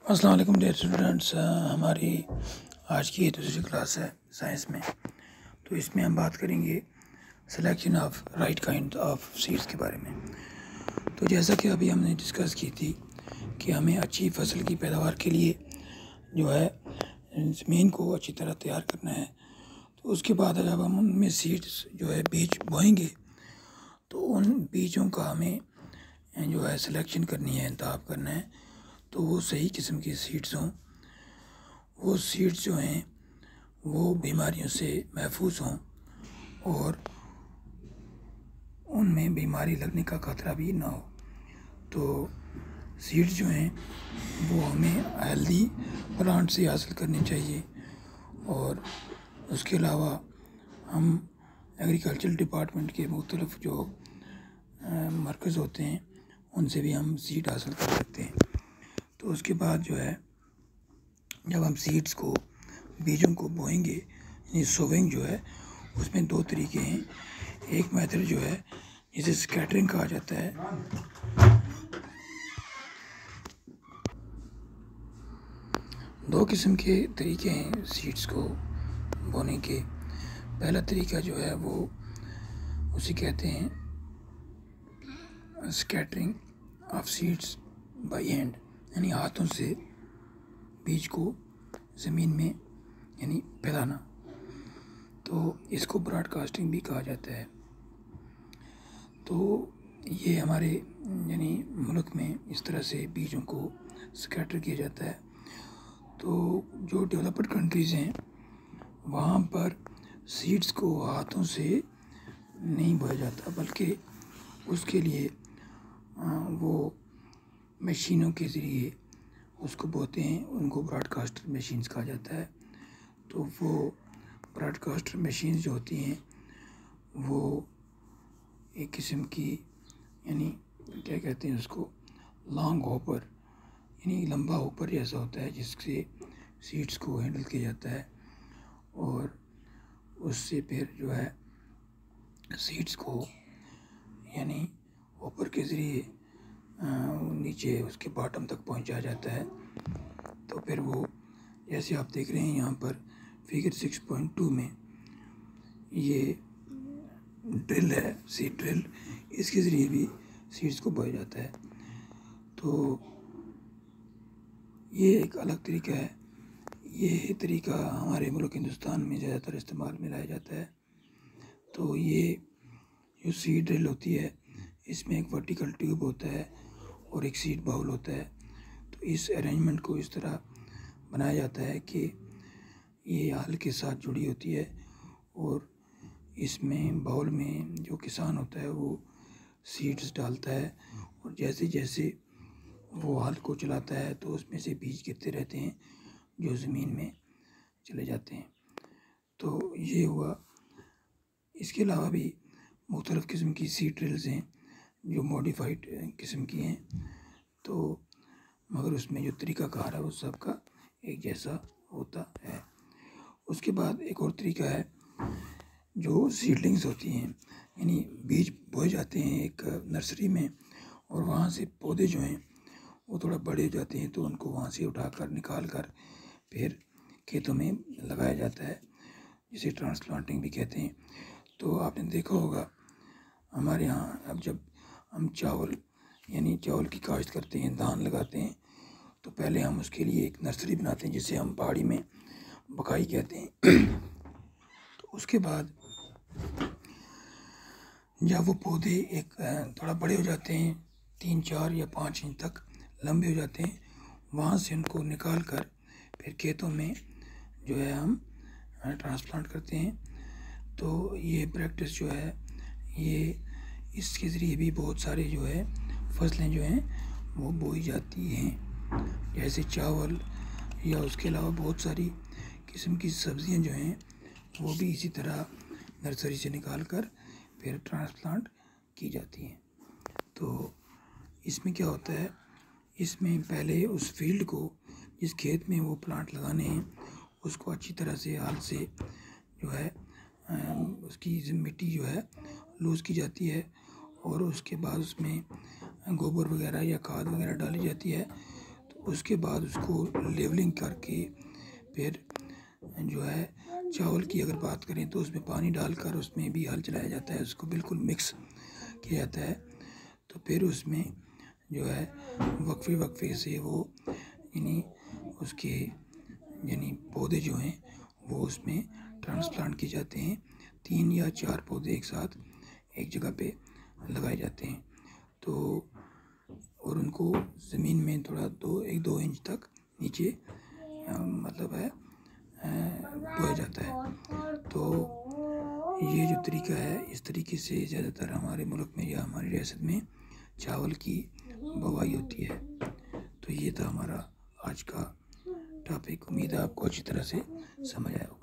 अस्सलाम वालेकुम dear students. हमारी आज की ये दूसरी क्लास है साइंस में। तो इसमें हम बात करेंगे selection of right kind of seeds के बारे में। तो जैसा कि अभी हमने डिस्कस की थी कि हमें अच्छी फसल की पैदावार के लिए जो है ज़मीन को अच्छी तरह तैयार करना है। तो उसके बाद जब हम उनमें सीड्स जो है बीज बोएंगे तो उन बीजों का हमें जो है सिलेक्शन करनी है, इंतखाब करना है, तो वो सही किस्म की सीड्स हों। वो सीड्स जो हैं वो बीमारियों से महफूज हों और उनमें बीमारी लगने का ख़तरा भी ना हो। तो सीड्स जो हैं वो हमें हेल्दी प्लांट से हासिल करनी चाहिए। और उसके अलावा हम एग्रीकल्चर डिपार्टमेंट के मुख्तलिफ जो मरकज़ होते हैं उनसे भी हम सीड हासिल कर सकते हैं। तो उसके बाद जो है जब हम सीड्स को बीजों को बोएंगे यानी सोविंग जो है उसमें दो तरीके हैं। एक मेथड जो है जिसे स्कैटरिंग कहा जाता है, दो किस्म के तरीके हैं सीड्स को बोने के। पहला तरीका जो है वो उसे कहते हैं scattering of seeds by hand, यानी हाथों से बीज को ज़मीन में यानी फैलाना। तो इसको ब्रॉडकास्टिंग भी कहा जाता है। तो ये हमारे यानी मुल्क में इस तरह से बीजों को स्कैटर किया जाता है। तो जो डेवलप्ड कंट्रीज़ हैं वहाँ पर सीड्स को हाथों से नहीं बोया जाता, बल्कि उसके लिए वो मशीनों के ज़रिए उसको बोते हैं। उनको ब्रॉडकास्टर मशीन्स कहा जाता है। तो वो ब्रॉडकास्टर मशीन्स जो होती हैं वो एक किस्म की यानी क्या कहते हैं उसको, लॉन्ग हॉपर यानी लंबा हॉपर जैसा होता है जिससे सीड्स को हैंडल किया जाता है। और उससे फिर जो है सीड्स को यानी हॉपर के ज़रिए नीचे उसके बॉटम तक पहुंचाया जाता है। तो फिर वो जैसे आप देख रहे हैं यहाँ पर फिगर 6.2 में ये ड्रिल है, सीड ड्रिल, इसके ज़रिए भी सीड्स को बोया जाता है। तो ये एक अलग तरीका है। ये तरीका हमारे मुल्क हिंदुस्तान में ज़्यादातर इस्तेमाल में लाया जाता है। तो ये जो सीड ड्रिल होती है इसमें एक वर्टिकल ट्यूब होता है और एक सीड बाउल होता है। तो इस अरेंजमेंट को इस तरह बनाया जाता है कि ये हल के साथ जुड़ी होती है और इसमें बाउल में जो किसान होता है वो सीड्स डालता है और जैसे जैसे वो हल को चलाता है तो उसमें से बीज गिरते रहते हैं जो ज़मीन में चले जाते हैं। तो ये हुआ। इसके अलावा भी मुख्तलिफ़ किस्म की सीड ड्रिल्स हैं जो मॉडिफाइड किस्म की हैं। तो मगर उसमें जो तरीक़ाकार है वो सबका एक जैसा होता है। उसके बाद एक और तरीका है जो सीडलिंग्स होती हैं, यानी बीज बोए जाते हैं एक नर्सरी में और वहाँ से पौधे जो हैं वो थोड़ा बड़े हो जाते हैं तो उनको वहाँ से उठाकर निकाल कर फिर खेतों में लगाया जाता है, जिसे ट्रांसप्लांटिंग भी कहते हैं। तो आपने देखा होगा हमारे यहाँ अब जब हम चावल यानी चावल की काश्त करते हैं, धान लगाते हैं, तो पहले हम उसके लिए एक नर्सरी बनाते हैं जिसे हम पहाड़ी में बकाई कहते हैं। तो उसके बाद जब वो पौधे एक थोड़ा बड़े हो जाते हैं, 3, 4 या 5 इंच तक लंबे हो जाते हैं, वहाँ से उनको निकाल कर फिर खेतों में जो है हम ट्रांसप्लांट करते हैं। तो ये प्रैक्टिस जो है ये इसके ज़रिए भी बहुत सारे जो है फसलें जो हैं वो बोई जाती हैं, जैसे चावल या उसके अलावा बहुत सारी किस्म की सब्ज़ियाँ जो हैं वो भी इसी तरह नर्सरी से निकाल कर फिर ट्रांसप्लांट की जाती हैं। तो इसमें क्या होता है, इसमें पहले उस फील्ड को जिस खेत में वो प्लांट लगाने हैं उसको अच्छी तरह से हल से जो है उसकी मिट्टी जो है लूज़ की जाती है और उसके बाद उसमें गोबर वगैरह या खाद वगैरह डाली जाती है। तो उसके बाद उसको लेवलिंग करके फिर जो है चावल की अगर बात करें तो उसमें पानी डालकर उसमें भी हल चलाया जाता है, उसको बिल्कुल मिक्स किया जाता है। तो फिर उसमें जो है वक्फे वक्फे से वो यानी उसके यानी पौधे जो हैं वो उसमें ट्रांसप्लांट किए जाते हैं। 3 या 4 पौधे एक साथ एक जगह पे लगाए जाते हैं। तो और उनको ज़मीन में थोड़ा 1-2 इंच तक नीचे मतलब है बोया जाता है। तो ये जो तरीका है, इस तरीके से ज़्यादातर हमारे मुल्क में या हमारी रियासत में चावल की बुवाई होती है। तो ये था हमारा आज का टॉपिक। उम्मीद है आपको अच्छी तरह से समझ आया होगा।